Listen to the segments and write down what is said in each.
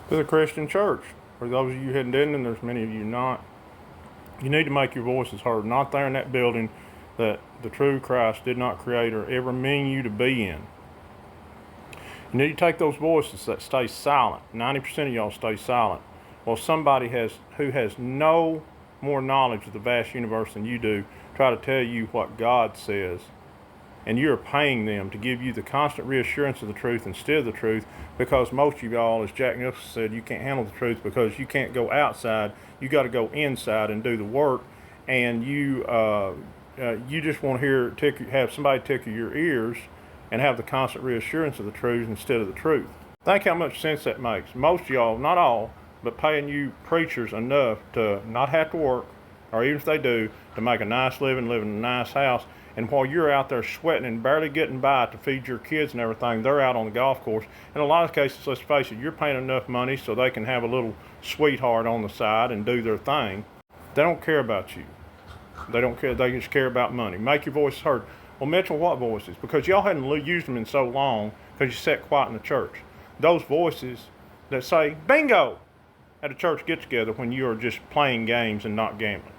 to the Christian church. For those of you heading in, and there's many of you not, you need to make your voices heard. Not there in that building that the true Christ did not create or ever mean you to be in. You need to take those voices that stay silent. 90% of y'all stay silent. Well, somebody who has no more knowledge of the vast universe than you do try to tell you what God says, and you're paying them to give you the constant reassurance of the truth instead of the truth, because most of y'all, as Jack Nicholson said, you can't handle the truth because you can't go outside. You got to go inside and do the work, and you just want to have somebody tickle your ears and have the constant reassurance of the truth instead of the truth. Think how much sense that makes. Most of y'all, not all, but paying you preachers enough to not have to work, or even if they do, to make a nice living, live in a nice house. And while you're out there sweating and barely getting by to feed your kids and everything, they're out on the golf course. In a lot of cases, let's face it, you're paying enough money so they can have a little sweetheart on the side and do their thing. They don't care about you. They don't care. They just care about money. Make your voice heard. Well, Mitchell, what voices? Because y'all hadn't used them in so long because you sat quiet in the church. Those voices that say, bingo, at a church get-together when you are just playing games and not gambling.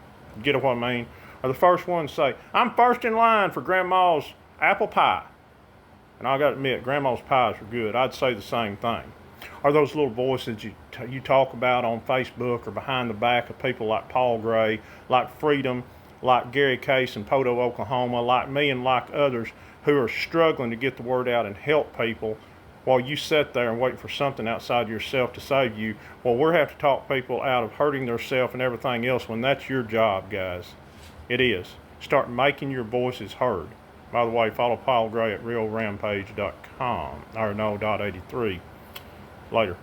Get what I mean? Are the first ones to say, I'm first in line for Grandma's apple pie. And I got to admit, Grandma's pies are good. I'd say the same thing. Are those little voices you talk about on Facebook or behind the back of people like Paul Gray, like Freedom, like Gary Case in Poto, Oklahoma, like me and like others who are struggling to get the word out and help people while you sit there and wait for something outside yourself to save you? Well, we're have to talk people out of hurting themselves and everything else when that's your job, guys. It is. Start making your voices heard. By the way, follow Paul Gray at realrampage.com, or no, .83. Later.